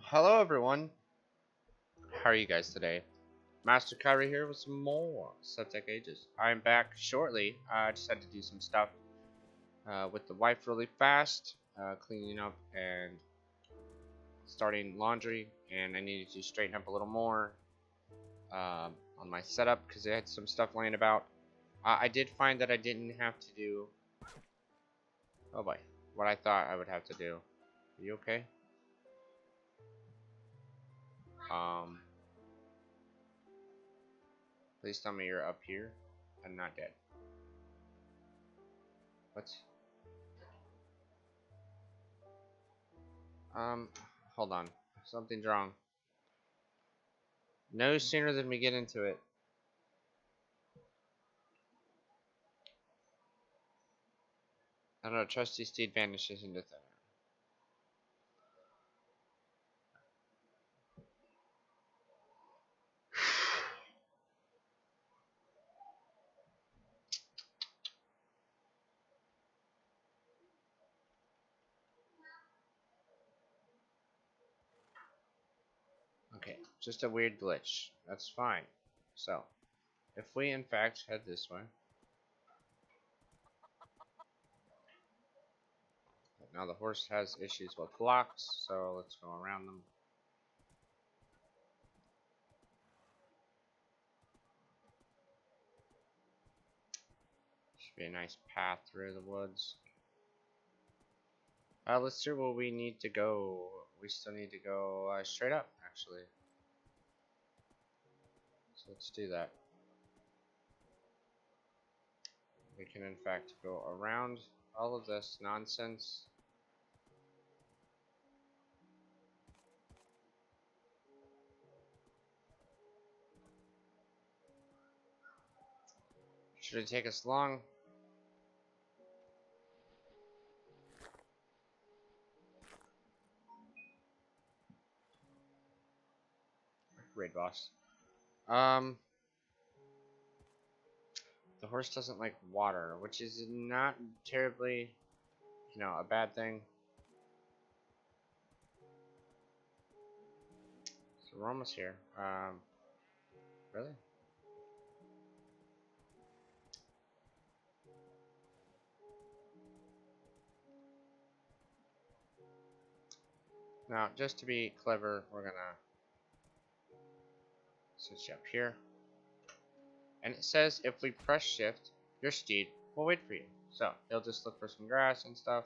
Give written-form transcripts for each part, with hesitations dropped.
Hello everyone, how are you guys today? Master Kyrie here with some more Sevtech Ages. I'm back shortly. I just had to do some stuff with the wife really fast, cleaning up and starting laundry, and I needed to straighten up a little more on my setup because I had some stuff laying about. I did find that I didn't have to do, oh boy, what I thought I would have to do. Are you okay? Please tell me you're up here and not dead. What? Hold on. Something's wrong. No sooner than we get into it. I don't know, trusty steed vanishes into thin air. Okay, just a weird glitch. That's fine. So, if we in fact head this way. Now the horse has issues with locks, so let's go around them. Should be a nice path through the woods. Let's see where we need to go. We still need to go straight up, actually. So let's do that. We can in fact go around all of this nonsense. Should it take us long? Raid boss. The horse doesn't like water, which is not terribly, a bad thing. So we're almost here. Really? Now, just to be clever, we're gonna switch up here. And it says if we press shift, your steed will wait for you. So, he'll just look for some grass and stuff.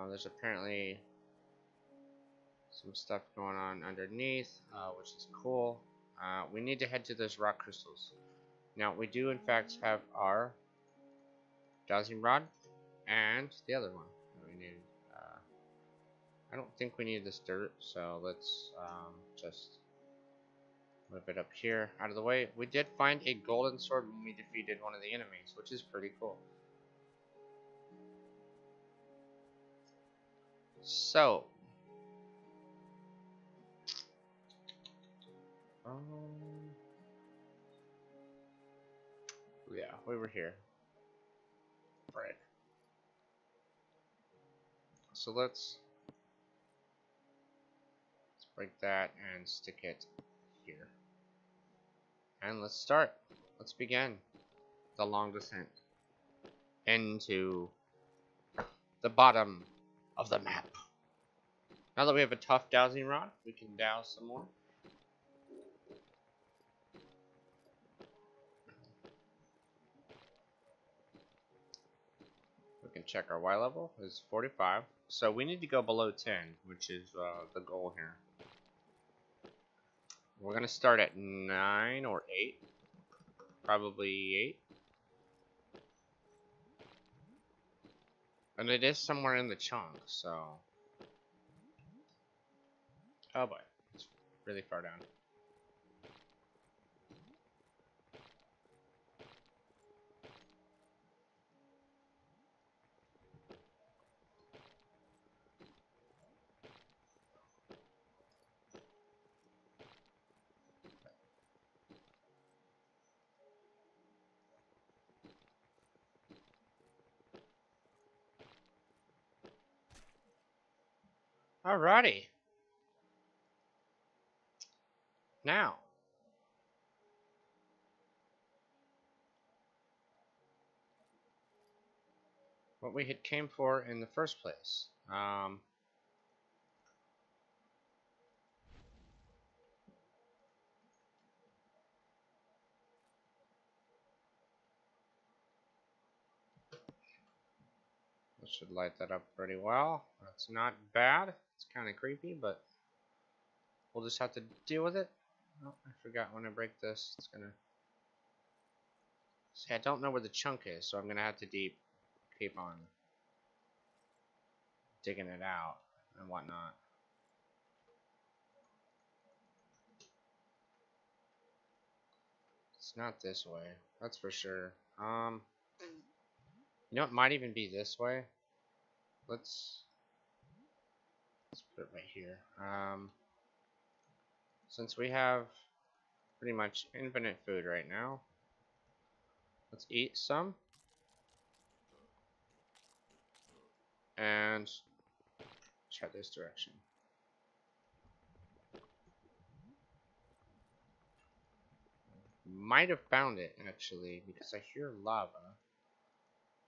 There's apparently some stuff going on underneath, which is cool. We need to head to those rock crystals. Now, we do in fact have our dowsing rod and the other one that we need. I don't think we need this dirt, so let's just move it up here out of the way. We did find a golden sword when we defeated one of the enemies, which is pretty cool. So, yeah, we were here. Right. So let's break that and stick it here. And let's start. Let's begin the long descent into the bottom of the map. Now that we have a tough dowsing rod, we can douse some more. We can check our Y level is 45. So we need to go below 10, which is the goal here. We're going to start at 9 or 8. Probably 8. And it is somewhere in the chunk, so... Oh boy, it's really far down. Alrighty. Now, what we had came for in the first place. This should light that up pretty well. That's not bad. It's kind of creepy, but we'll just have to deal with it. Oh, I forgot when I break this, it's gonna... See, I don't know where the chunk is, so I'm gonna have to keep on digging it out and whatnot. It's not this way, that's for sure. You know, it might even be this way. Let's put it right here. Since we have pretty much infinite food right now, let's eat some. And try this direction. Might have found it, actually, because I hear lava.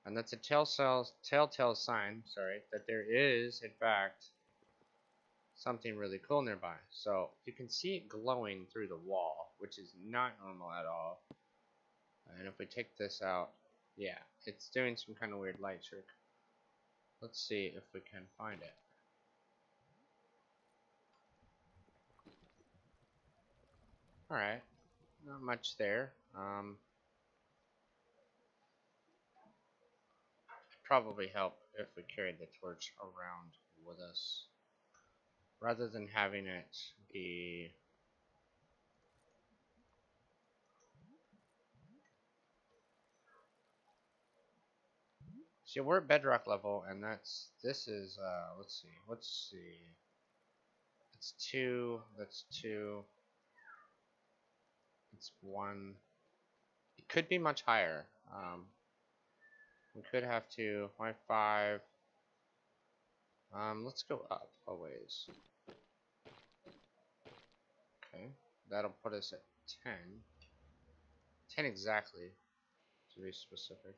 And that's a telltale sign, sorry, that there is, in fact, something really cool nearby. So, you can see it glowing through the wall, which is not normal at all. And if we take this out, yeah, it's doing some kind of weird light trick. Let's see if we can find it. Alright, not much there. Probably help if we carried the torch around with us, rather than having it be... See, we're at bedrock level, and this is, let's see, it's 2, that's 2, it's 1, it could be much higher, we could have to, why 5, let's go up a ways, okay, that'll put us at 10, 10 exactly, to be specific.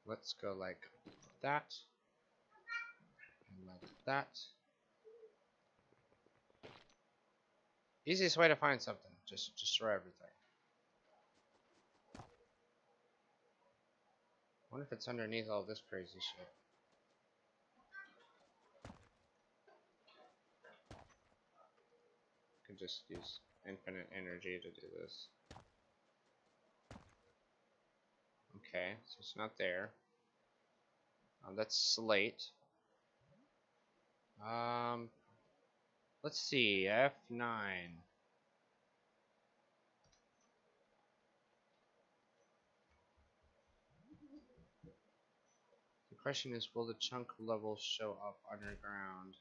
Let's go like that, and like that. Easiest way to find something, just destroy everything. I wonder if it's underneath all this crazy shit. Could just use infinite energy to do this. Okay, so it's not there. That's slate. Let's see, F9. The question is, will the chunk level show up underground?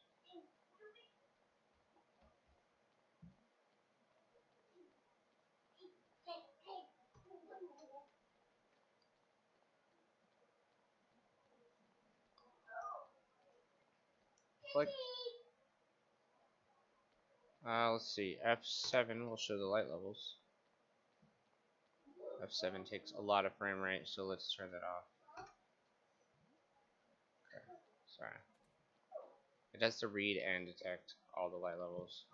Click. Let's see, F7 will show the light levels. F7 takes a lot of frame rate, so let's turn that off. Okay, sorry. It has to read and detect all the light levels.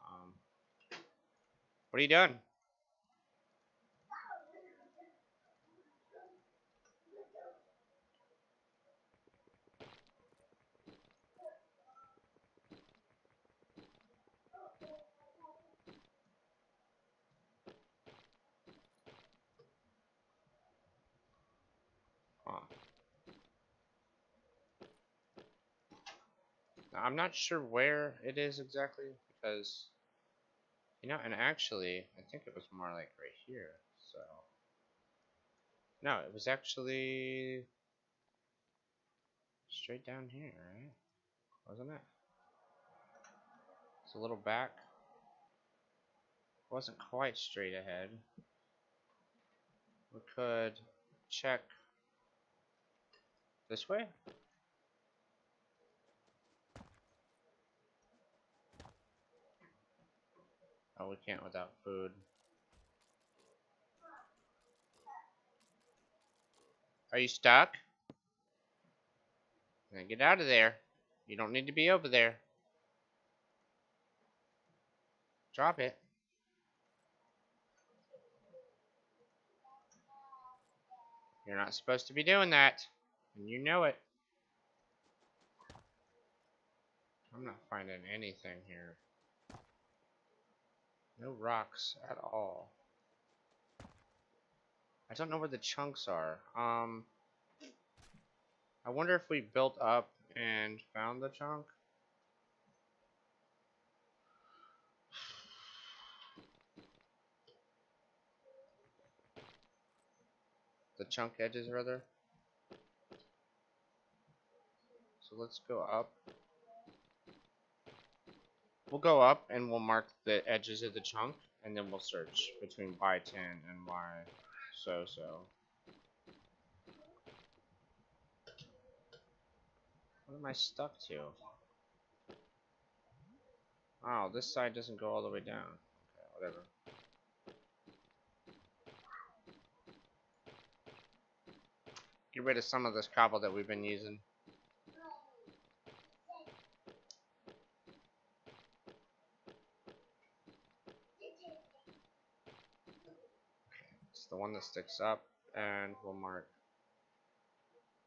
What are you doing? Huh. Now, I'm not sure where it is exactly, because, you know, and actually, I think it was more like right here, so. No, it was actually straight down here, right? Wasn't it? It's a little back. It wasn't quite straight ahead. We could check this way. Oh, we can't without food. Are you stuck? Then get out of there. You don't need to be over there. Drop it. You're not supposed to be doing that. And you know it. I'm not finding anything here. No rocks at all. I don't know where the chunks are. I wonder if we built up and found the chunk. The chunk edges, rather. So let's go up. We'll go up and we'll mark the edges of the chunk, and then we'll search between Y10 and Y so. What am I stuck to? Oh, this side doesn't go all the way down. Okay, whatever. Get rid of some of this cobble that we've been using. It's the one that sticks up, and we'll mark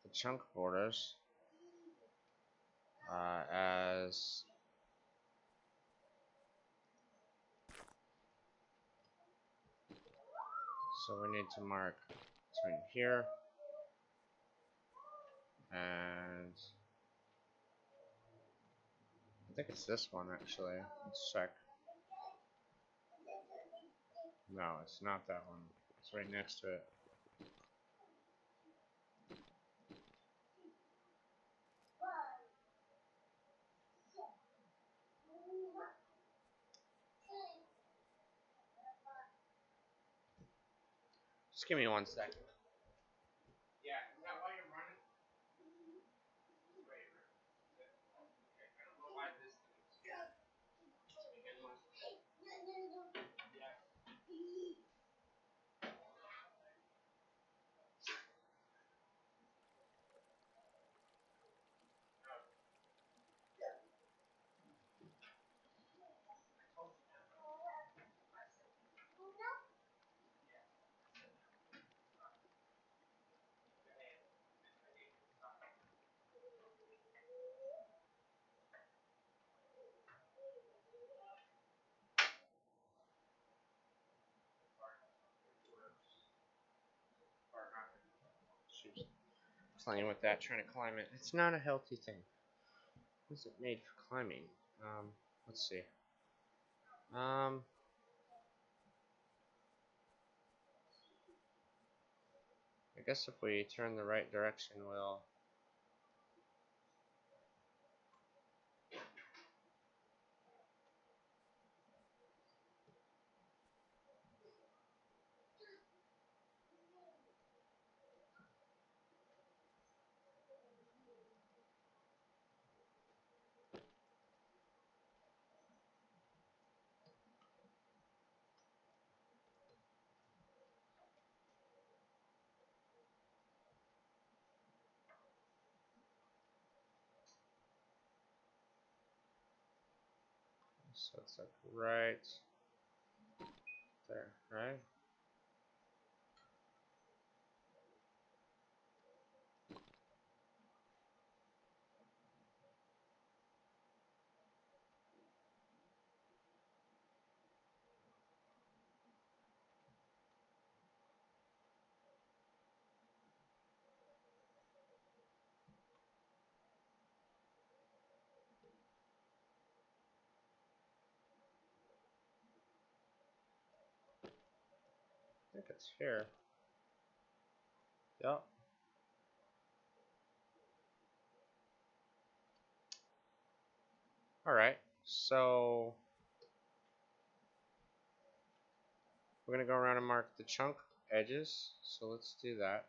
the chunk borders as so we need to mark between here and I think it's this one actually. Let's check. No, it's not that one. It's right next to it. Just give me 1 second. Yeah, is that why you're running? I don't know why this She's playing with that, trying to climb it. It's not a healthy thing. What's it made for climbing? Let's see. I guess if we turn the right direction, we'll. So it's like right there, right? I think it's here. Yep. Alright, so we're gonna go around and mark the chunk edges, so let's do that.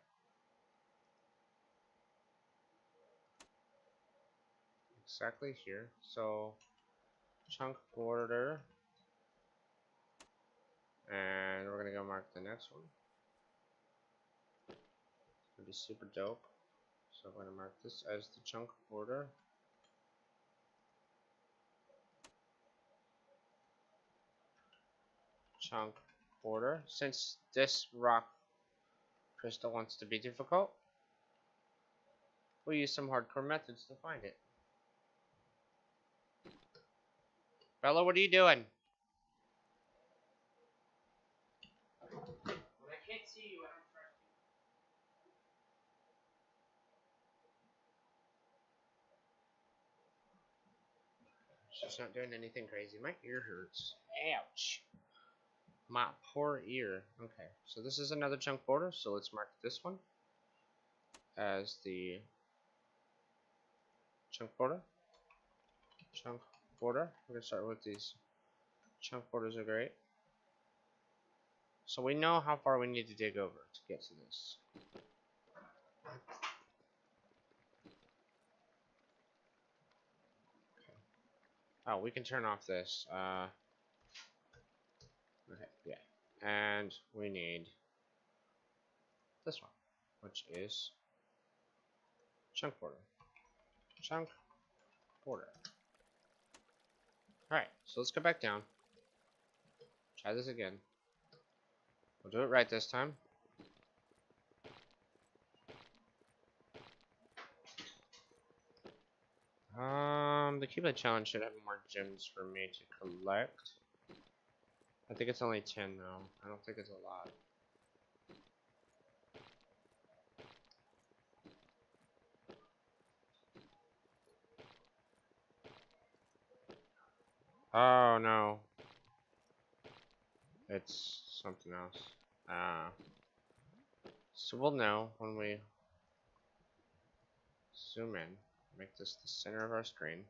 Exactly here. So chunk border, and we're gonna go mark the next one. It's gonna be super dope. So I'm gonna mark this as the chunk border. Chunk border. Since this rock crystal wants to be difficult, we'll use some hardcore methods to find it. Bella, what are you doing? I can't see you. She's not doing anything crazy. My ear hurts. Ouch. My poor ear. Okay, so this is another chunk border, so let's mark this one as the chunk border. Chunk border. We're gonna start with these. Chunk borders are great. So we know how far we need to dig over to get to this. Oh, we can turn off this. Okay, yeah. And we need this one, which is chunk border. Chunk border. Alright, so let's go back down. Try this again. We'll do it right this time. The Keyblade challenge should have more gems for me to collect. I think it's only 10 though. I don't think it's a lot. Oh no. It's something else. So we'll know when we zoom in. Make this the center of our screen.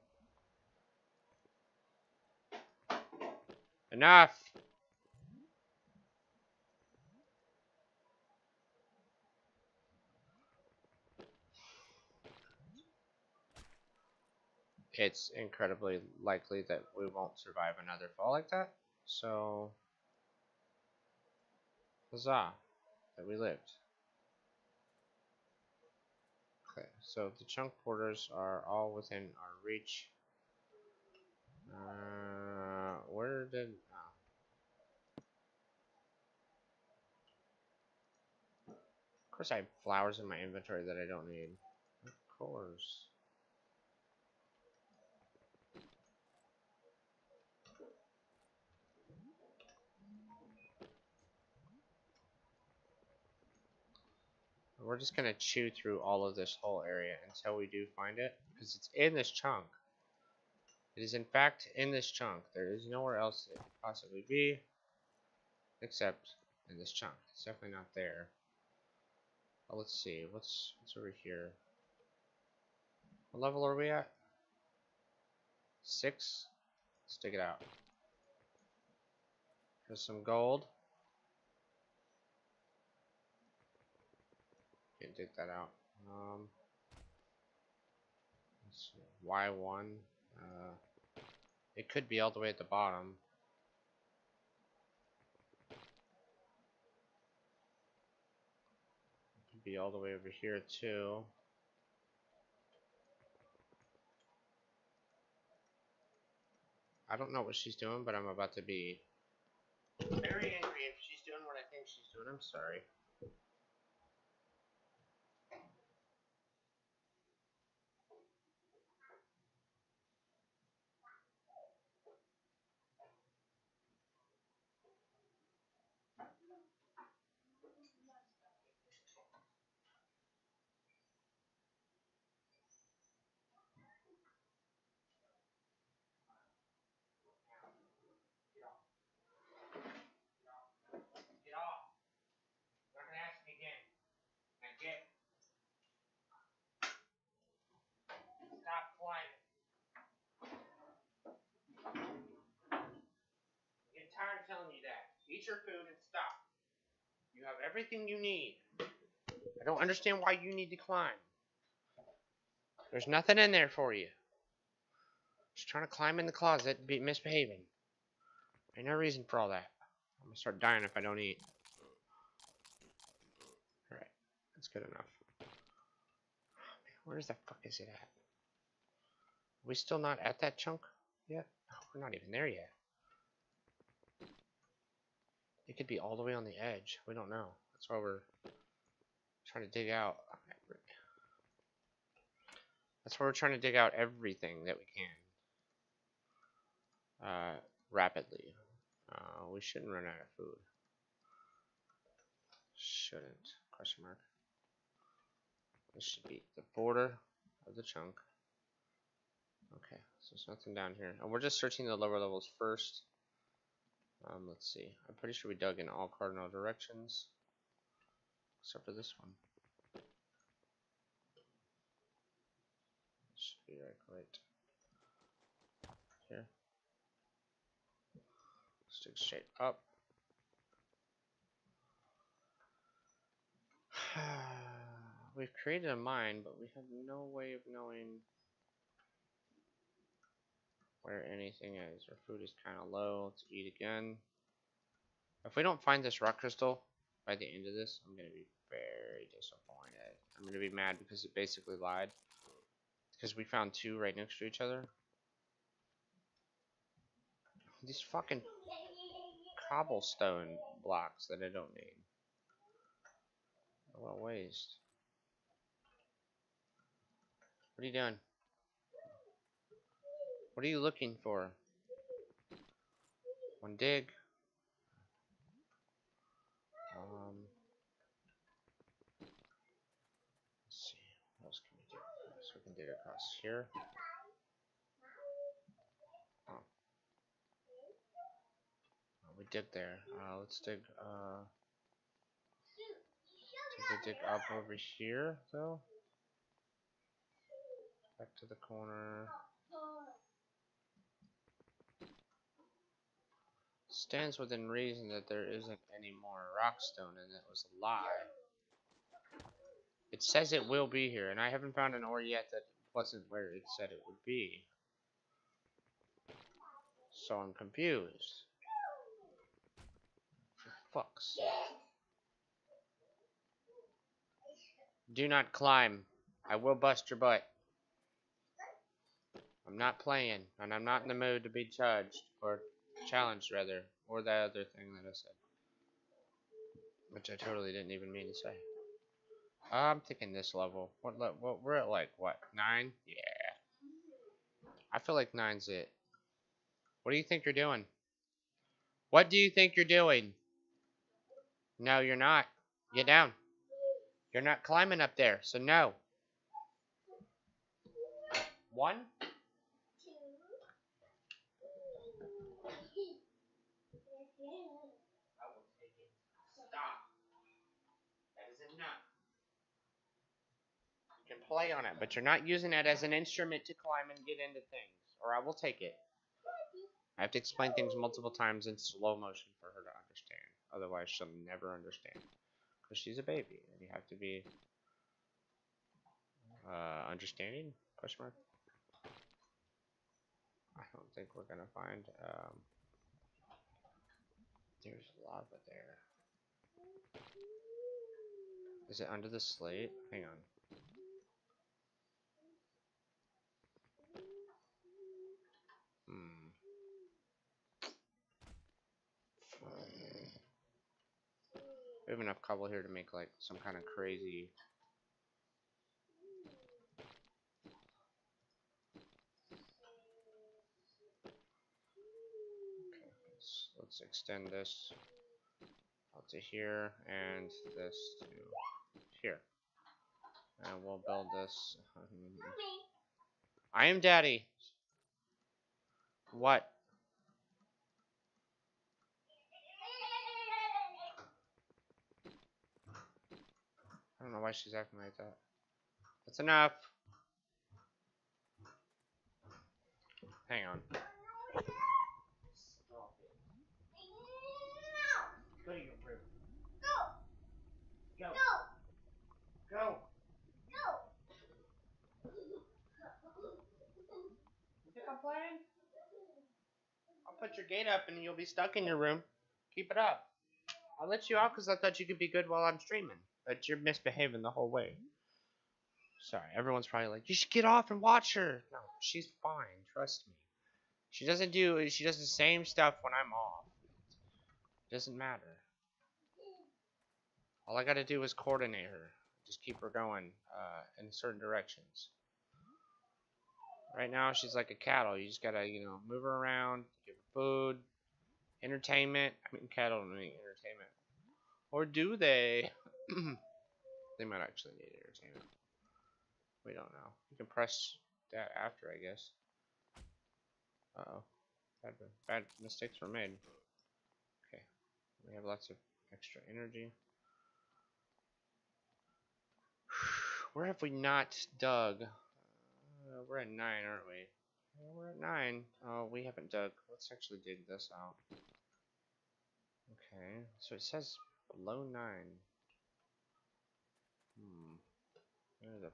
Enough! It's incredibly likely that we won't survive another fall like that. So, huzzah, that we lived. Okay, so the chunk borders are all within our reach. Where did... Of course I have flowers in my inventory that I don't need. Of course. We're just gonna chew through all of this whole area until we do find it, because it's in this chunk. It is in fact in this chunk. There is nowhere else it could possibly be, except in this chunk. It's definitely not there. Oh, let's see, what's over here? What level are we at? 6? Let's dig it out. There's some gold. Can't dig that out. Let's see. Y1. It could be all the way at the bottom. It could be all the way over here too. I don't know what she's doing, but I'm about to be very angry if she's doing what I think she's doing. I'm sorry. Get off. You're not gonna ask me again. Now get. Stop climbing. I'm getting tired of telling you that. Eat your food and stop. You have everything you need. I don't understand why you need to climb. There's nothing in there for you. Just trying to climb in the closet and be misbehaving. Ain't no reason for all that. I'm gonna start dying if I don't eat. Alright, that's good enough. Where the fuck is it at? Are we still not at that chunk yet? No, we're not even there yet. It could be all the way on the edge. We don't know. That's why we're trying to dig out. That's why we're trying to dig out everything that we can. Rapidly. We shouldn't run out of food. Shouldn't. Question mark. This should be the border of the chunk. Okay, so there's nothing down here. And we're just searching the lower levels first. Let's see. I'm pretty sure we dug in all cardinal directions. Except for this one. Should be right here. Stick straight up. We've created a mine, but we have no way of knowing where anything is. Our food is kind of low. Let's eat again. If we don't find this rock crystal by the end of this, I'm going to be very disappointed. I'm going to be mad because it basically lied. Because we found two right next to each other. These fucking cobblestone blocks that I don't need. What a waste. What are you doing? What are you looking for? One dig. Let's see. What else can we do? So we can dig across here. Oh. We dig there. Let's dig. Did we dig up over here though? Back to the corner. Stands within reason that there isn't any more rockstone, and it was a lie. It says it will be here, and I haven't found an ore yet that wasn't where it said it would be. So I'm confused. For fuck's sake. Do not climb. I will bust your butt. I'm not playing, and I'm not in the mood to be judged, or challenged rather, or that other thing that I said. Which I totally didn't even mean to say. I'm thinking this level. What we're at, like, what, 9? Yeah. I feel like 9's it. What do you think you're doing? What do you think you're doing? No, you're not. Get down. You're not climbing up there, so no. 1? I will take it. Stop. That is enough. You can play on it, but you're not using it as an instrument to climb and get into things, or I will take it. I have to explain things multiple times in slow motion for her to understand. Otherwise, she'll never understand. Because she's a baby, and you have to be understanding? Question mark. I don't think we're gonna find. There's lava there. Is it under the slate? Hang on. We have enough cobble here to make like some kind of crazy. Okay, let's extend this out to here and this to here. And we'll build this. I am daddy. What? I don't know why she's acting like that. That's enough. Hang on. Stop it. Go to your room. playing? I'll put your gate up and you'll be stuck in your room. Keep it up. I'll let you out because I thought you could be good while I'm streaming. But you're misbehaving the whole way. Sorry, everyone's probably like, you should get off and watch her. No, she's fine. Trust me. She does the same stuff when I'm off. It doesn't matter. All I gotta do is coordinate her. Just keep her going in certain directions. Right now, she's like a cattle. You just gotta, move her around, give her food, entertainment. I mean, cattle don't need entertainment. Or do they? They might actually need entertainment. We don't know. You can press that after, I guess. Uh-oh. Bad mistakes were made. Okay. We have lots of extra energy. Where have we not dug? We're at 9, aren't we? Yeah, we're at 9. Oh, we haven't dug. Let's actually dig this out. Okay. So it says below 9. There's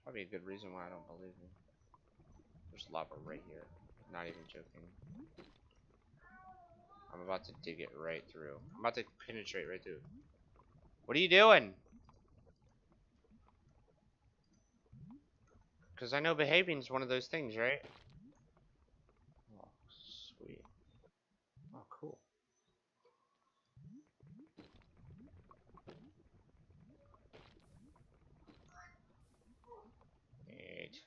probably a good reason why I don't believe me. There's lava right here. Not even joking. I'm about to dig it right through. I'm about to penetrate right through. What are you doing? Because I know behaving is one of those things, right? Oh, sweet. Oh, cool. 8.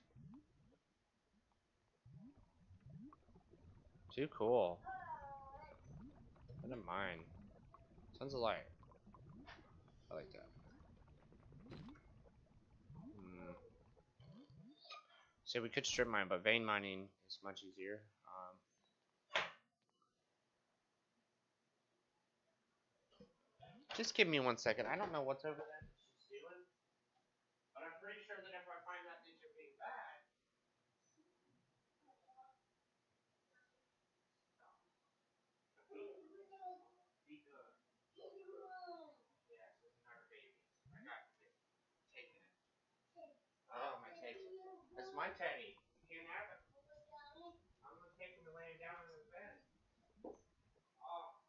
Too cool. What am mine? Tons of light. I like that. So we could strip mine, but vein mining is much easier. Just give me 1 second. I don't know what's over there she's doing, but I'm pretty sure that if I find that ninja being bad, be good. Yes, this is our baby. I got taken it. Oh, my teddy. That's my teddy. You can't have it. I'm gonna take him and lay him down in his bed. Oh,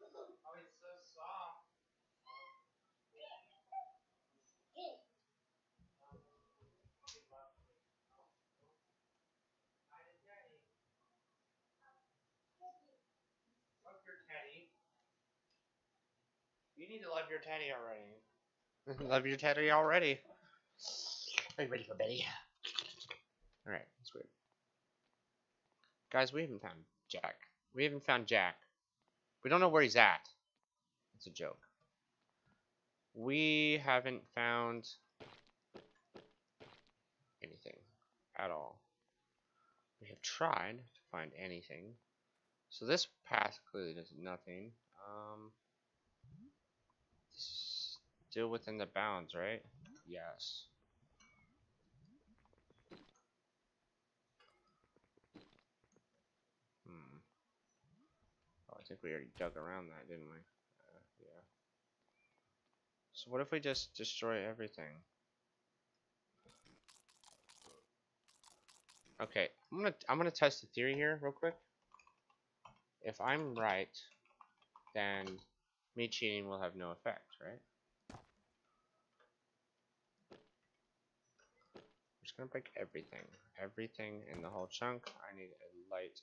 oh, he's so soft. Love your teddy. You need to love your teddy already. Love your teddy already. Are you ready for Betty? Alright, that's weird. Guys, we haven't found Jack. We haven't found Jack. We don't know where he's at. It's a joke. We haven't found anything at all. We have tried to find anything. So this path clearly does nothing. Still within the bounds, right? Yes. Oh, I think we already dug around that, didn't we? Yeah. So what if we just destroy everything? Okay, I'm gonna test the theory here real quick. If I'm right, then me cheating will have no effect, right? I'm just gonna break everything. Everything in the whole chunk. I need a light.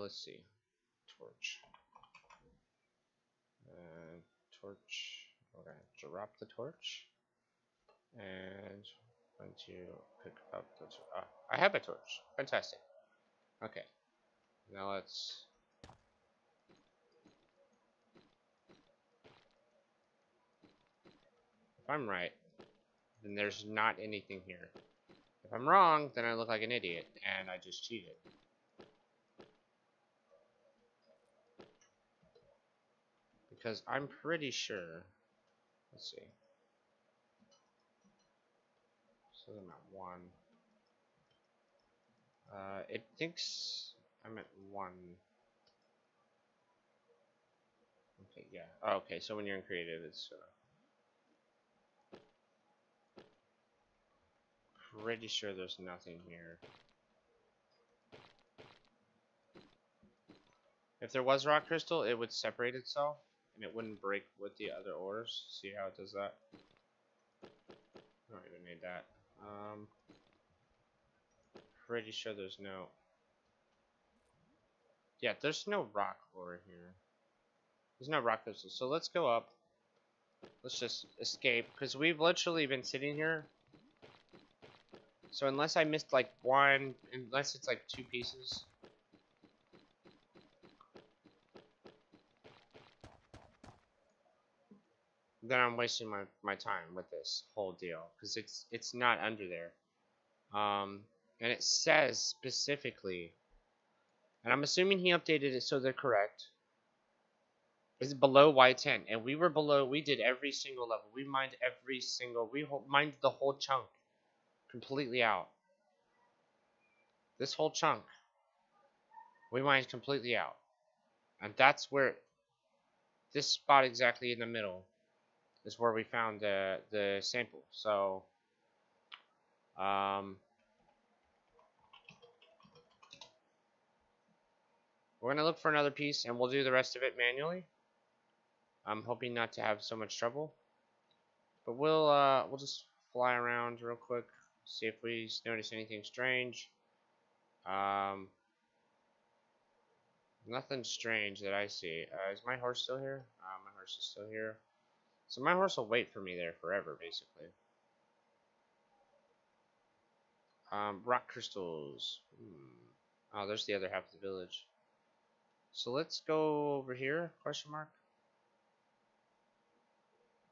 Let's see. Torch. Torch. We're gonna drop the torch. And going to pick up the I have a torch. Fantastic. Okay. Now let's... If I'm right, then there's not anything here. If I'm wrong, then I look like an idiot, and I just cheated. Because I'm pretty sure... Let's see. So I'm at 1. It thinks I'm at 1. Okay, yeah. Oh, okay, so when you're in creative, it's... Pretty sure there's nothing here. If there was rock crystal, it would separate itself, and it wouldn't break with the other ores. See how it does that? I don't even need that. Pretty sure there's no... Yeah, there's no rock ore here. There's no rock crystal. So let's go up. Let's just escape, because we've literally been sitting here. So unless I missed like one, unless it's like 2 pieces. Then I'm wasting my time with this whole deal, because it's not under there. And it says specifically, and I'm assuming he updated it so they're correct. It's below Y10, and we were below. We did every single level. We mined every single. We mined the whole chunk completely out. This whole chunk, we mined completely out, and that's where this spot exactly in the middle is where we found the sample. So, we're gonna look for another piece, and we'll do the rest of it manually. I'm hoping not to have so much trouble, but we'll just fly around real quick, see if we notice anything strange. Nothing strange that I see. Is my horse still here? My horse is still here. So my horse will wait for me there forever, basically. Rock crystals. Oh, there's the other half of the village. So let's go over here, question mark.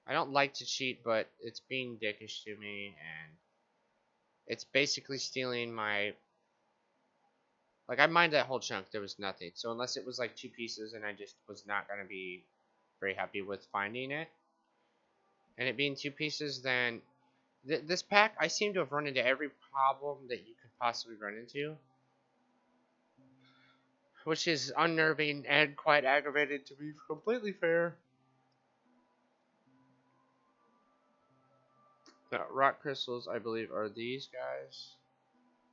I don't like to cheat, but it's being dickish to me, and it's basically stealing my... Like, I mined that whole chunk, there was nothing. So unless it was like 2 pieces, and I just was not going to be very happy with finding it, and it being 2 pieces, then... This pack, I seem to have run into every problem that you could possibly run into. Which is unnerving and quite aggravating, to be completely fair. The rock crystals, I believe, are these guys.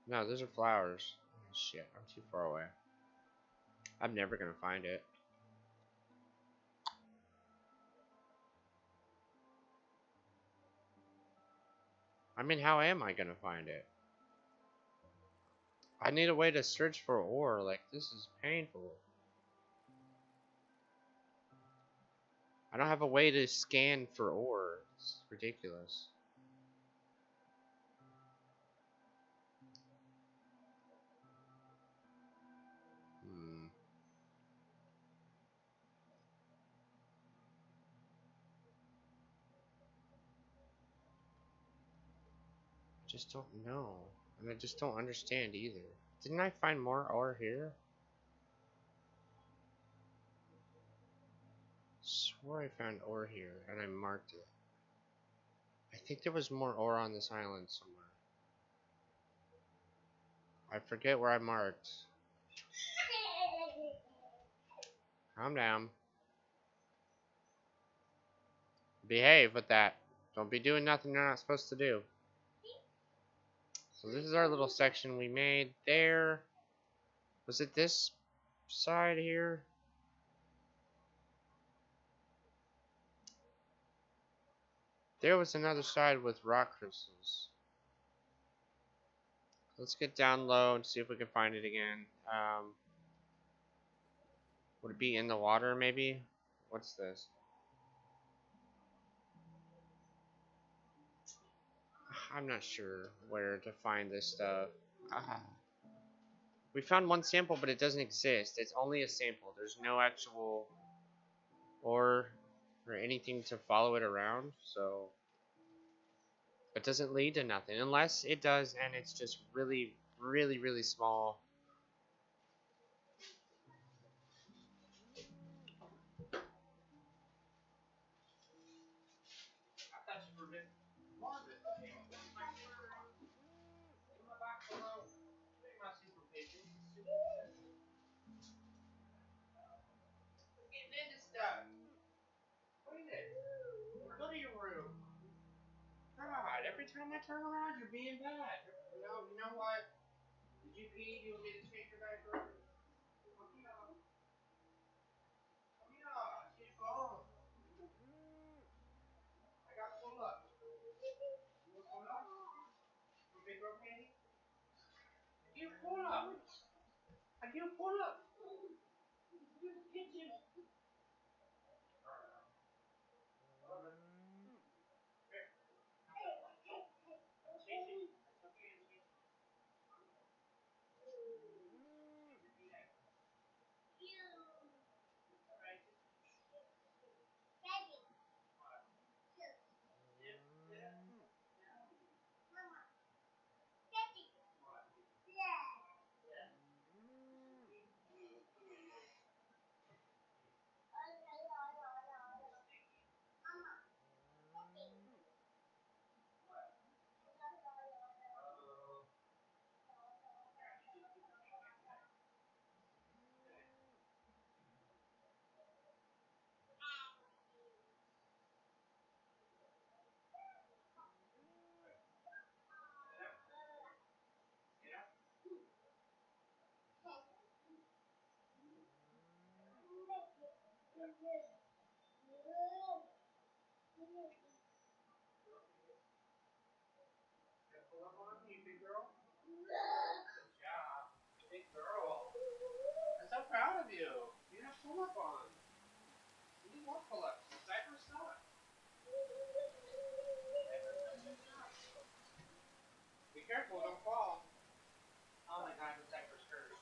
No, those are flowers. Oh, shit, I'm too far away. I'm never gonna find it. I mean, how am I gonna find it? I need a way to search for ore. Like, this is painful. I don't have a way to scan for ore. It's ridiculous. Just don't know. And I just don't understand either. Didn't I find more ore here? Swore I found ore here, and I marked it. I think there was more ore on this island somewhere. I forget where I marked. Calm down. Behave with that. Don't be doing nothing you're not supposed to do. So this is our little section we made there. Was it this side here? There was another side with rock crystals. Let's get down low and see if we can find it again. Would it be in the water, maybe? What's this? I'm not sure where to find this stuff. We found one sample, but it doesn't exist. It's only a sample. There's no actual ore or anything to follow it around, so it doesn't lead to nothing. Unless it does, and it's just really, really, really small. Go to your room. God, every time I turn around, you're being bad. You know what? Did you pee? Do you want me to change your diaper? Come here. Come here. She's gone. I got pull up. You want pull up? You big girl panty? I give pull up. I give pull up. Get you. Pull up on me, big girl. Good job. Big girl. I'm so proud of you. You have pull up on. You need more pull ups. Diapers suck. Diapers suck. Good job. Be careful, don't fall. Oh my god, the diapers hurt.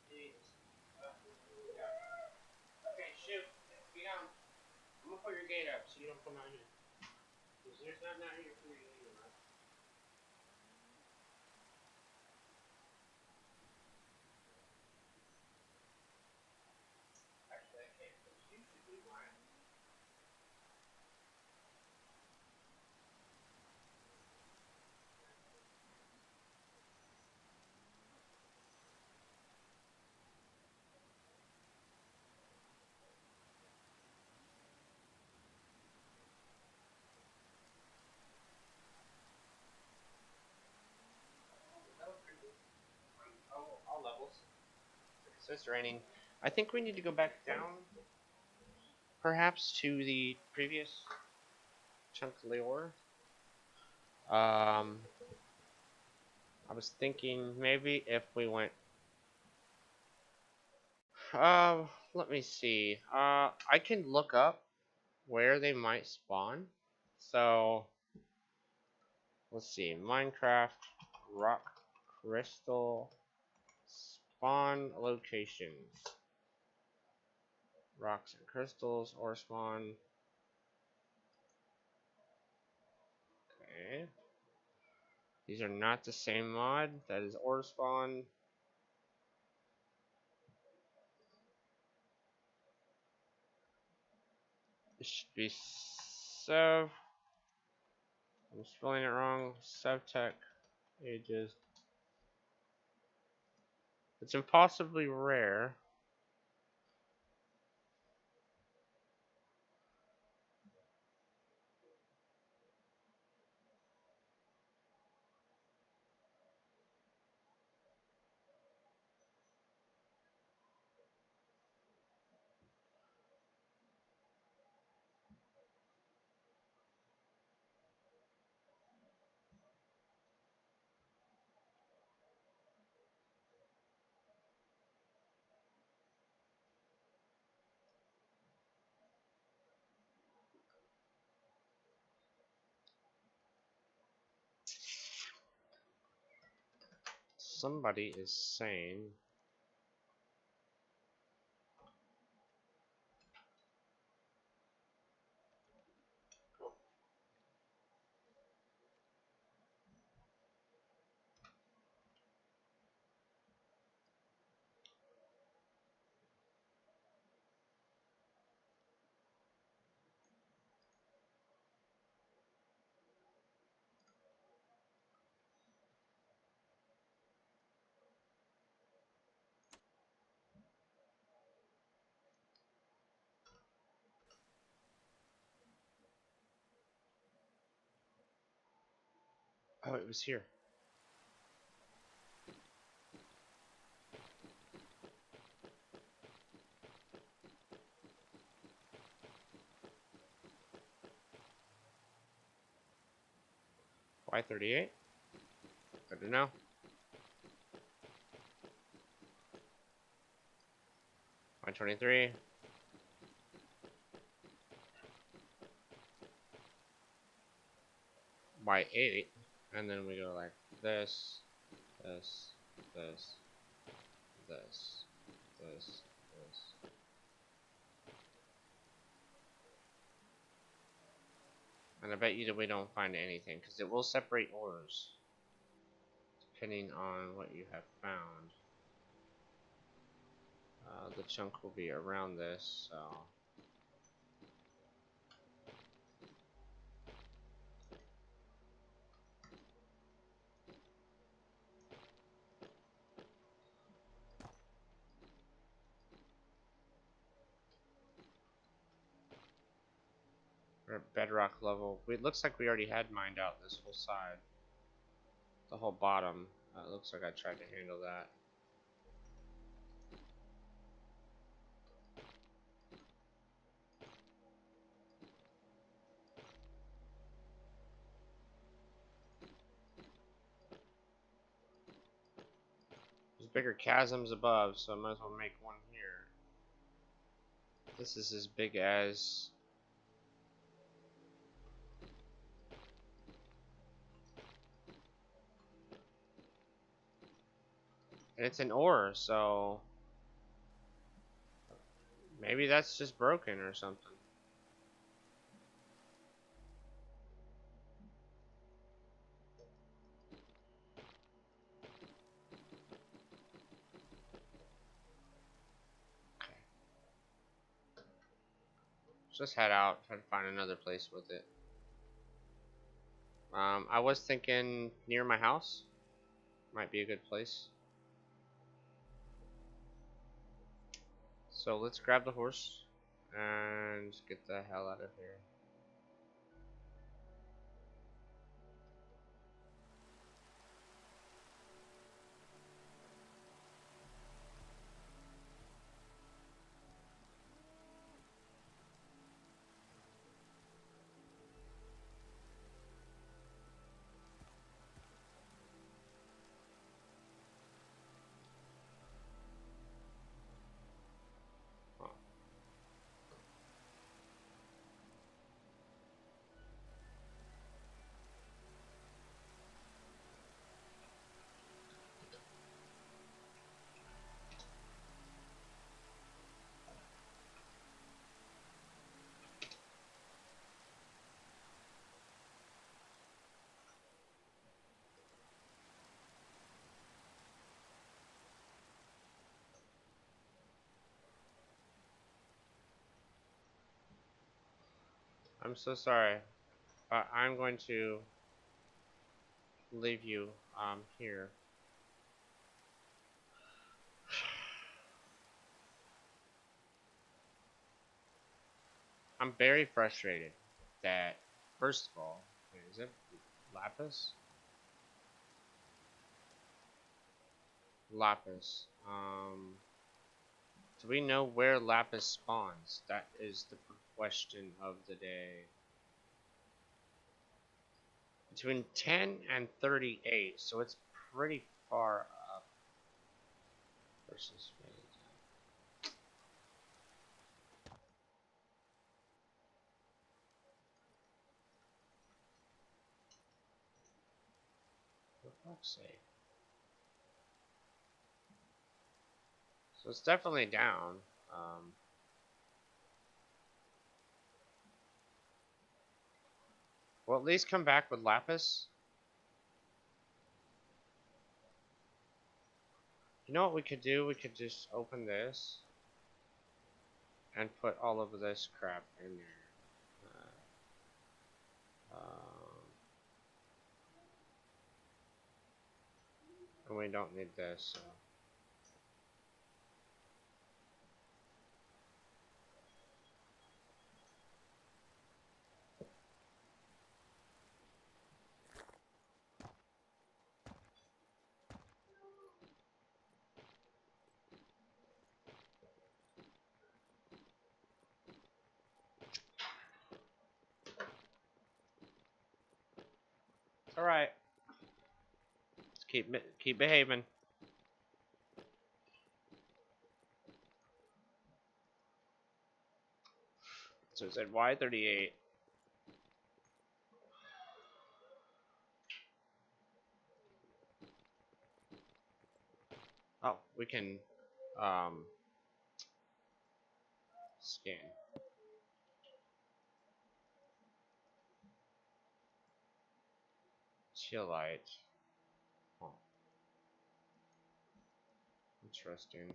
Jesus. Okay, shoot. Get down. I'm gonna put your gate up so you don't come out here. Because there's nothing out here for you anyway. Actually, I can't. You should be mine. That was pretty good. All levels. So it's raining. I think we need to go back down, perhaps, to the previous chunk of the ore. I was thinking maybe if we went. Let me see. I can look up where they might spawn. So let's see. Minecraft rock crystal spawn locations. Rocks and crystals or spawn. Okay. These are not the same mod. That is ore spawn. This should be Sev. I'm spelling it wrong. Sevtech ages. It's impossibly rare. Somebody is saying Oh, it was here. Y38? Good to know. Y23. Y8. And then we go like this, this, this, this, this, this. And I bet you that we don't find anything, because it will separate ores, depending on what you have found. The chunk will be around this, so... We're at bedrock level. It looks like we already had mined out this whole side. The whole bottom. It looks like I tried to handle that. There's bigger chasms above, so I might as well make one here. This is as big as... And it's an ore, so... Maybe that's just broken or something. Okay. Let's just head out, try to find another place with it. I was thinking near my house. Might be a good place. So let's grab the horse and get the hell out of here. I'm so sorry. I'm going to leave you here. I'm very frustrated that, first of all, wait, is it Lapis? Lapis. Do we know where Lapis spawns? That is the question of the day. Between 10 and 38, so it's pretty far up. Versus for fuck's sake. So it's definitely down. We'll at least come back with Lapis. You know what we could do? We could just open this and put all of this crap in there. And we don't need this, so. All right. Let's keep behaving. So it said Y38. Oh, we can scan. Chillite. Oh, interesting.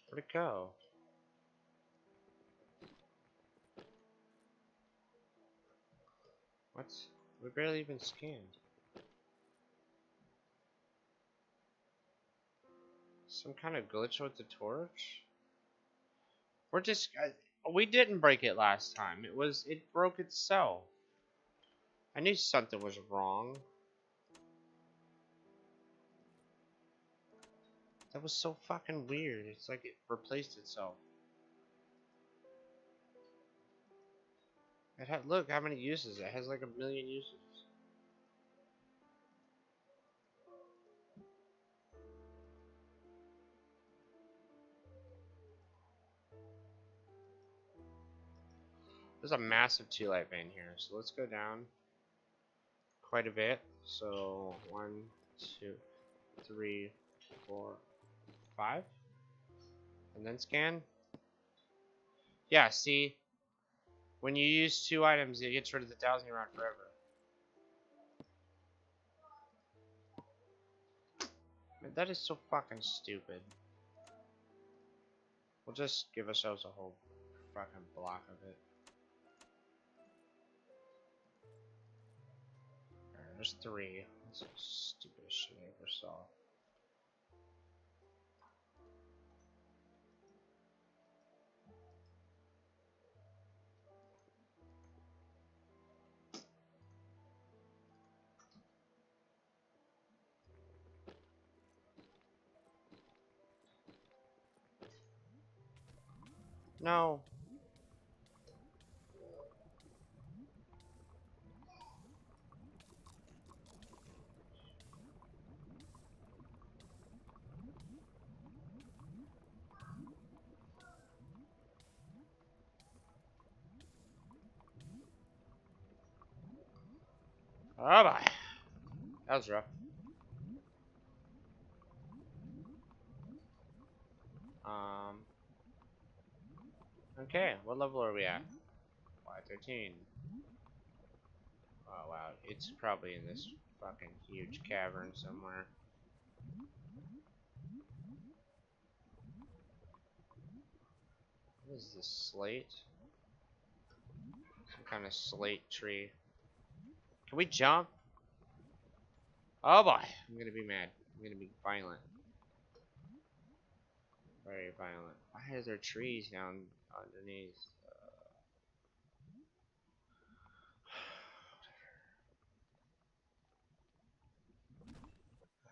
Where'd it go? What? We barely even scanned. Some kind of glitch with the torch? We're just... we didn't break it last time. It broke itself. I knew something was wrong. That was so fucking weird. It's like it replaced itself. It had, look how many uses. It has like 1,000,000 uses. There's a massive 2-light vein here, so let's go down quite a bit. So 1, 2, 3, 4, 5, and then scan. Yeah, see, when you use 2 items, it gets rid of the dowsing rod forever. Man, that is so fucking stupid. We'll just give ourselves a whole fucking block of it. Alright, there's 3. That's the stupidest shit I ever saw. No. Oh boy. That was rough. Okay, what level are we at? Y13. Oh wow, it's probably in this fucking huge cavern somewhere. What is this, slate? Some kind of slate tree. Can we jump? Oh boy, I'm gonna be mad. I'm gonna be violent. Very violent. Why is there trees down underneath?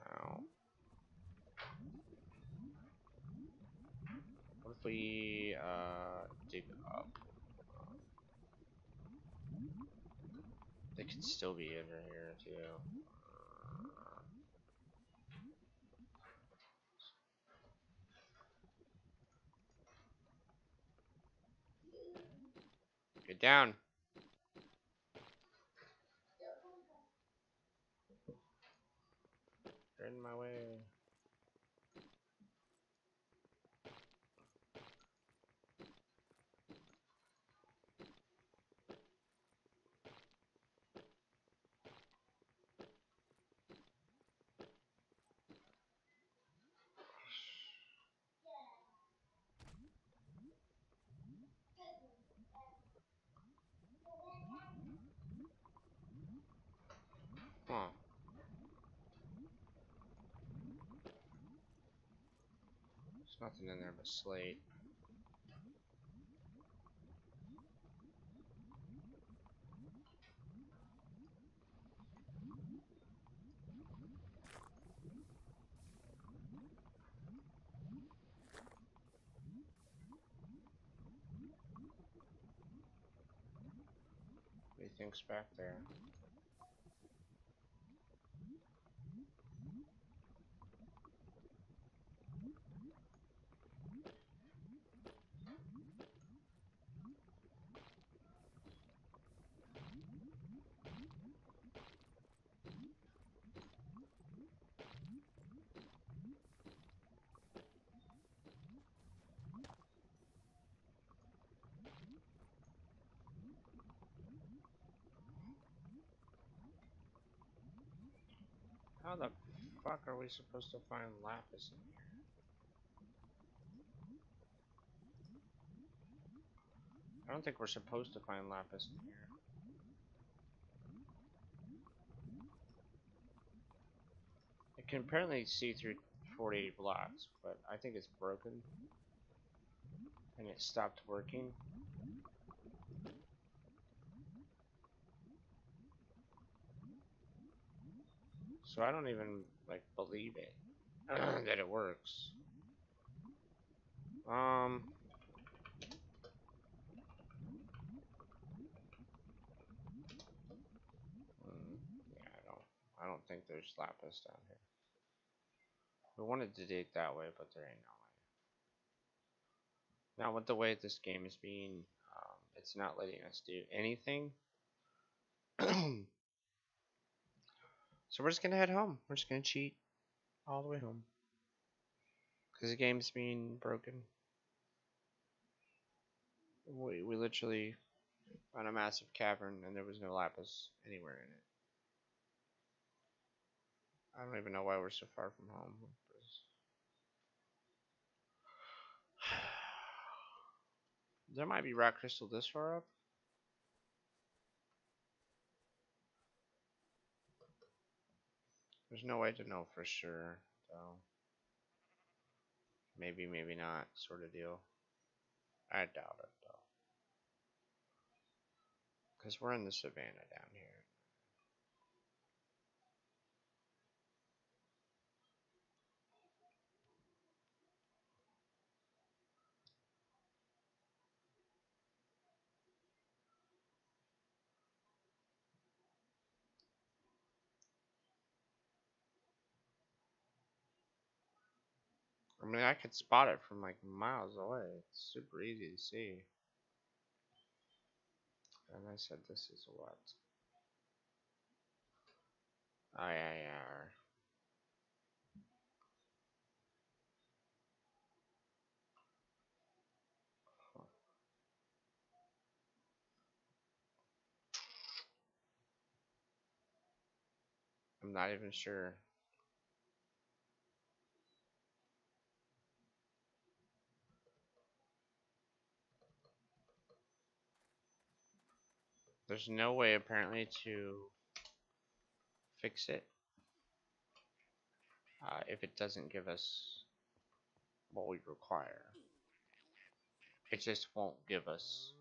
Ow. What if we dig up? They could still be under here too. Get down. You're in my way. Huh. There's nothing in there but slate. think's back there? How the fuck are we supposed to find lapis in here? I don't think we're supposed to find lapis in here. It can apparently see through 48 blocks, but I think it's broken. And it stopped working. So I don't even, like, believe it. That it works. Yeah, I don't think there's lapis down here. We wanted to dig that way, but there ain't no way. Now, with the way this game is being, it's not letting us do anything. So we're just gonna head home. We're just gonna cheat all the way home. Because the game's being broken. We literally found a massive cavern and there was no lapis anywhere in it. I don't even know why we're so far from home. There might be rock crystal this far up. There's no way to know for sure, though. Maybe, maybe not, sort of deal. I doubt it, though. Because we're in the savannah down here. I mean, I could spot it from like miles away. It's super easy to see. And I said, this is what? IIR. I'm not even sure. There's no way apparently to fix it if it doesn't give us what we require. It just won't give us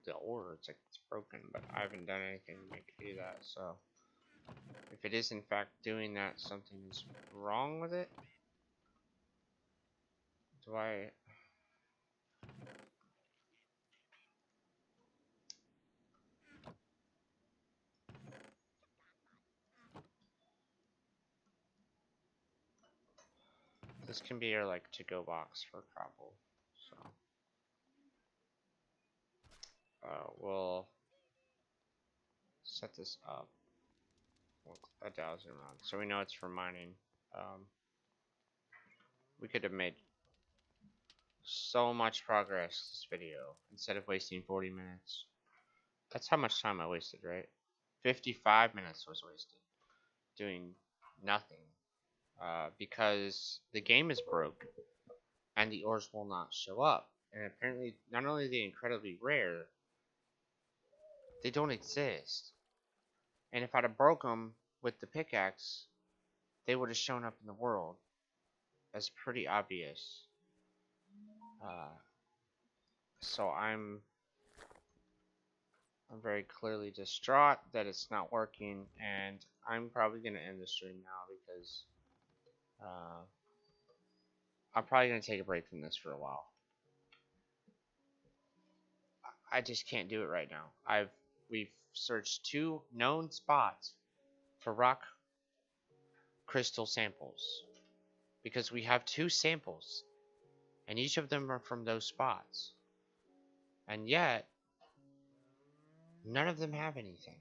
the order. It's like it's broken, but I haven't done anything to make it do that. So if it is in fact doing that, something is wrong with it. Do I? This can be our like to-go box for cobble. So we'll set this up with 1,000 rounds, so we know it's for mining. We could have made so much progress this video instead of wasting 40 minutes. That's how much time I wasted, right? 55 minutes was wasted doing nothing because the game is broke and the ores will not show up. And apparently, not only are they incredibly rare, they don't exist. And if I'd have broke them with the pickaxe, they would have shown up in the world. That's pretty obvious. So I'm very clearly distraught that it's not working, and I'm probably gonna end the stream now because I'm probably gonna take a break from this for a while. I just can't do it right now. We've searched 2 known spots for rock crystal samples. Because we have 2 samples. And each of them are from those spots. And yet, none of them have anything.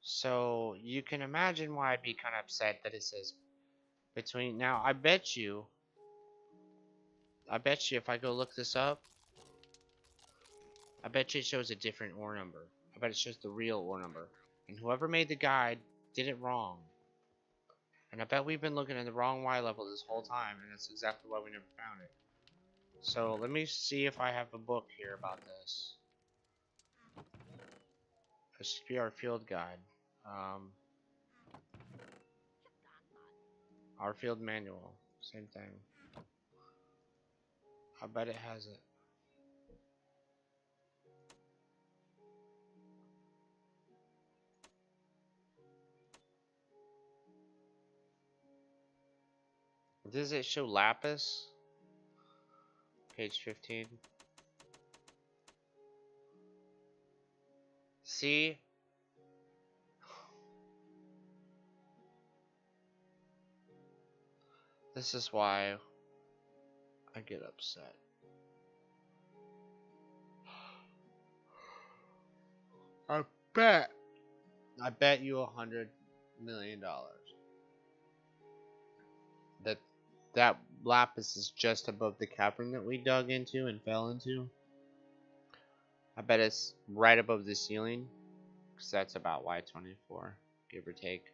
So, you can imagine why I'd be kind of upset that it says between. Now, I bet you if I go look this up, I bet you it shows a different ore number. I bet it shows the real ore number. And whoever made the guide did it wrong. And I bet we've been looking at the wrong Y level this whole time, and that's exactly why we never found it. So let me see if I have a book here about this. This should be our field guide. Our field manual. Same thing. I bet it has it. Does it show lapis? Page 15. See? This is why I get upset. I bet you $100 million that lapis is just above the cavern that we dug into and fell into. I bet it's right above the ceiling, because that's about Y24, give or take.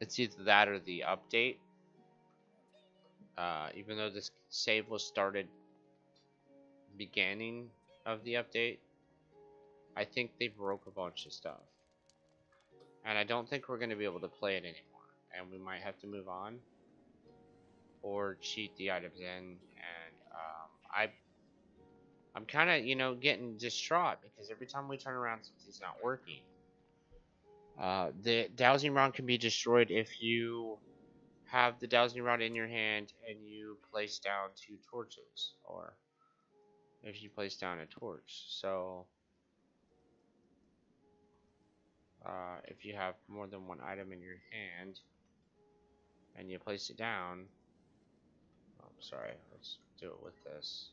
It's either that or the update. Even though this save was started beginning of the update, I think they broke a bunch of stuff. And I don't think we're going to be able to play it anymore. And we might have to move on. Or cheat the items in. And I'm kind of, you know, getting distraught. Because every time we turn around, something's not working. The dowsing rod can be destroyed if you have the dowsing rod in your hand and you place down 2 torches. Or if you place down a torch. So if you have more than one item in your hand and you place it down, sorry, let's do it with this.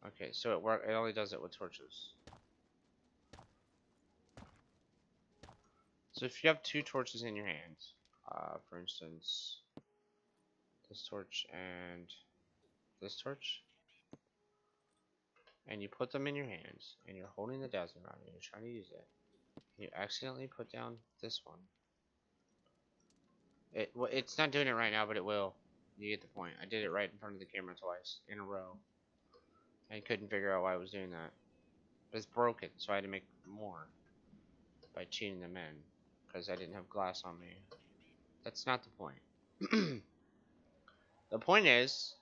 Okay, so it only does it with torches. So if you have 2 torches in your hand, for instance, this torch and this torch, and you put them in your hands, and you're holding the dowsing rod, and you're trying to use it, and you accidentally put down this one. It's not doing it right now, but it will. You get the point. I did it right in front of the camera twice in a row. I couldn't figure out why I was doing that. But it's broken, so I had to make more by cheating them in, because I didn't have glass on me. That's not the point. The point is,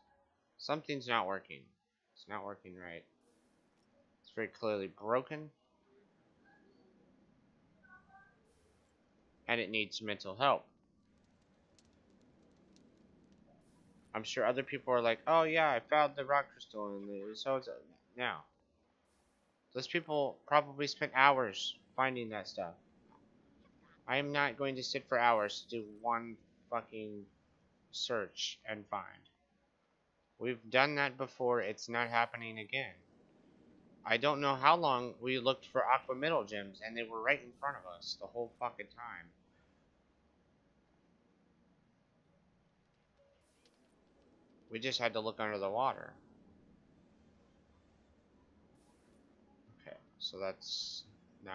something's not working. It's not working right. It's very clearly broken. And it needs mental help. I'm sure other people are like, oh yeah, I found the rock crystal and so it's now. Those people probably spent hours finding that stuff. I am not going to sit for hours to do one fucking search and find. We've done that before, it's not happening again. I don't know how long we looked for aqua mineral gems and they were right in front of us the whole fucking time. We just had to look under the water. Okay, so that's 9.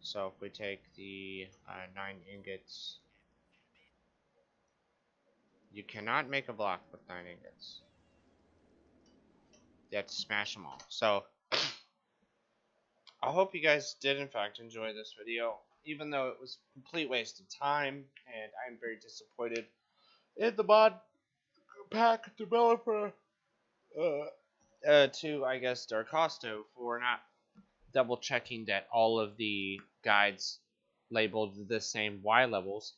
So if we take the 9 ingots, you cannot make a block with 9 ingots. You have to smash them all. So I hope you guys did in fact enjoy this video, even though it was a complete waste of time, and I'm very disappointed in the mod pack developer to, I guess, Darkosto for not double checking that all of the guides labeled the same Y levels.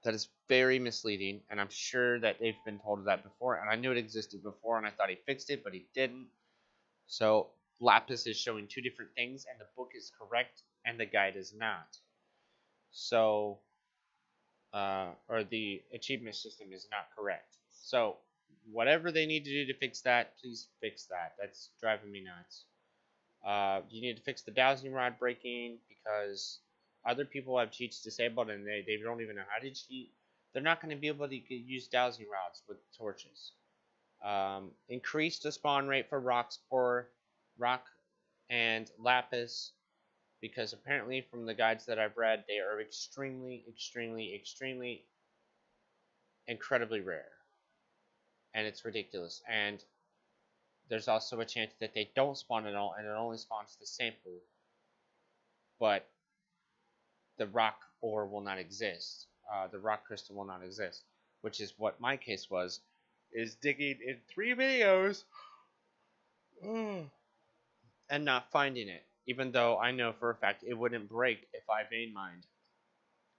That is very misleading, and I'm sure that they've been told that before, and I knew it existed before, and I thought he fixed it, but he didn't. So Lapis is showing two different things, and the book is correct, and the guide is not. So, or the achievement system is not correct. So, whatever they need to do to fix that, please fix that. That's driving me nuts. You need to fix the dowsing rod breaking because other people have cheats disabled and they don't even know how to cheat. They're not going to be able to use dowsing rods with torches. Increase the spawn rate for rock and lapis because apparently from the guides that I've read, they are extremely, extremely, extremely, incredibly rare. And it's ridiculous. And there's also a chance that they don't spawn at all and it only spawns the sample. But the rock ore will not exist. The rock crystal will not exist. Which is what my case was. Is digging in 3 videos and not finding it. Even though I know for a fact it wouldn't break if I vein mined.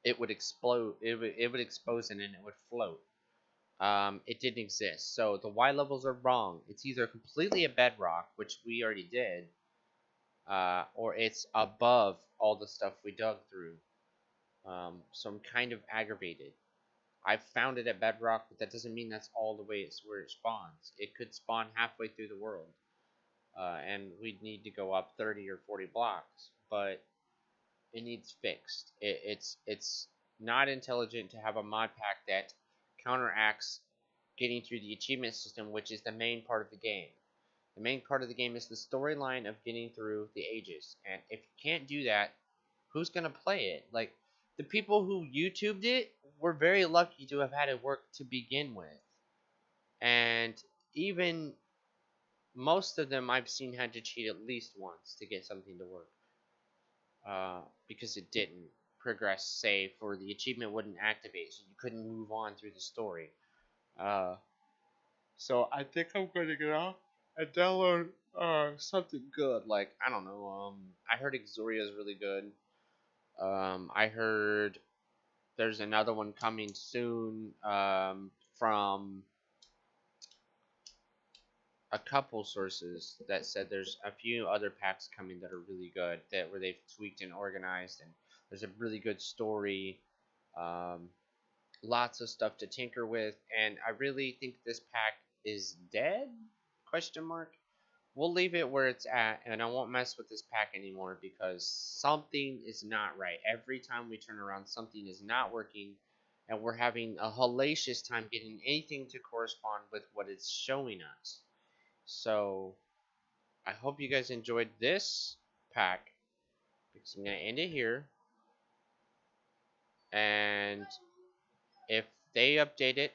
It would explode. It would expose it and it would float. It didn't exist. So the Y levels are wrong. It's either completely a bedrock, which we already did, or it's above all the stuff we dug through. So I'm kind of aggravated. I found it at bedrock, but that doesn't mean that's all the way it's where it spawns. It could spawn halfway through the world, and we'd need to go up 30 or 40 blocks, but it needs fixed. It's not intelligent to have a mod pack that counteracts getting through the achievement system, which is the main part of the game. The main part of the game is the storyline of getting through the ages, and if you can't do that, who's gonna play it? Like, the people who YouTubed it were very lucky to have had it work to begin with, and even most of them I've seen had to cheat at least once to get something to work, because it didn't progress safe or the achievement wouldn't activate, so you couldn't move on through the story. So I think I'm going to get off and download something good. Like, I don't know. I heard Exoria is really good. I heard there's another one coming soon from a couple sources that said there's a few other packs coming that are really good, that where they've tweaked and organized, and there's a really good story. Lots of stuff to tinker with, and I really think this pack is dead? Question mark. We'll leave it where it's at, and I won't mess with this pack anymore because something is not right. Every time we turn around, something is not working, and we're having a hellacious time getting anything to correspond with what it's showing us. So, I hope you guys enjoyed this pack, because I'm going to end it here, and if they update it,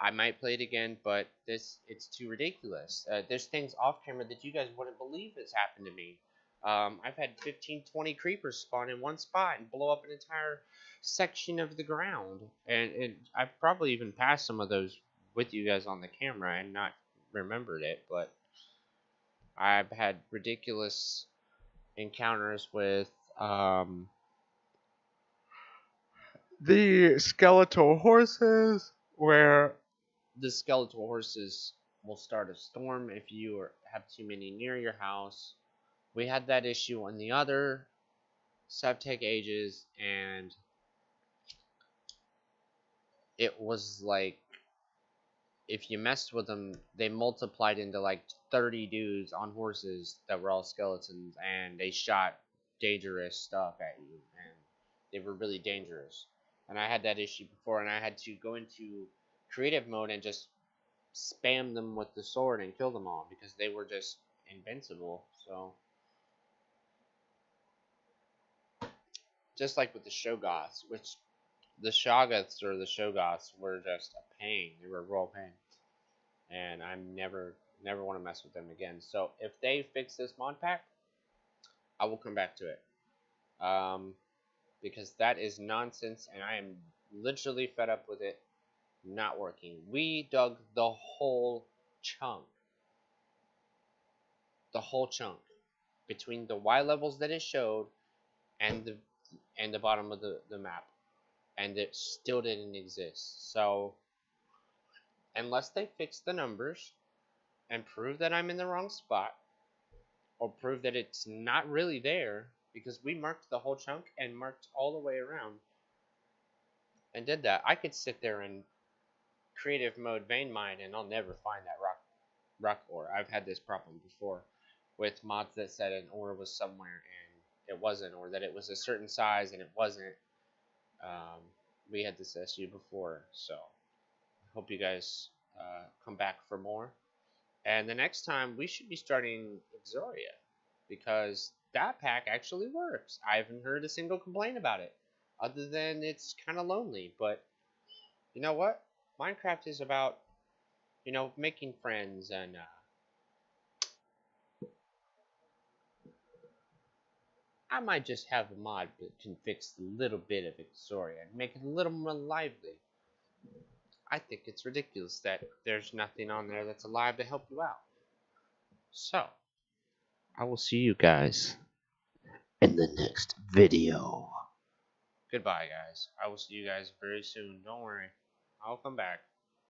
I might play it again, but it's too ridiculous. There's things off camera that you guys wouldn't believe has happened to me. I've had 15, 20 creepers spawn in one spot and blow up an entire section of the ground. And I've probably even passed some of those with you guys on the camera and not remembered it, but I've had ridiculous encounters with the skeletal horses, where the skeletal horses will start a storm if you have too many near your house. We had that issue on the other Sevtech ages, and it was like, if you messed with them, they multiplied into like 30 dudes on horses that were all skeletons, and they shot dangerous stuff at you, and they were really dangerous. And I had that issue before, and I had to go into creative mode and just spam them with the sword and kill them all because they were just invincible. So, just like with the Shogoths, which the Shoggoths or the Shogoths were just a pain. They were a real pain, and I never want to mess with them again. So if they fix this mod pack, I will come back to it, because that is nonsense, and I am literally fed up with it not working. We dug the whole chunk, between the Y levels that it showed and the bottom of the map, and it still didn't exist. So unless they fix the numbers and prove that I'm in the wrong spot, or prove that it's not really there, because we marked the whole chunk and marked all the way around and did that, I could sit there in creative mode vein mine and I'll never find that rock ore. I've had this problem before with mods that said an ore was somewhere and it wasn't, or that it was a certain size and it wasn't. We had this issue before, so I hope you guys come back for more. And the next time we should be starting Exoria, because that pack actually works. I haven't heard a single complaint about it, other than it's kind of lonely. But you know what? Minecraft is about, making friends, and I might just have a mod that can fix a little bit of Exoria and make it a little more lively. I think it's ridiculous that there's nothing on there that's alive to help you out. So, I will see you guys in the next video. Goodbye, guys. I will see you guys very soon. Don't worry. I'll come back.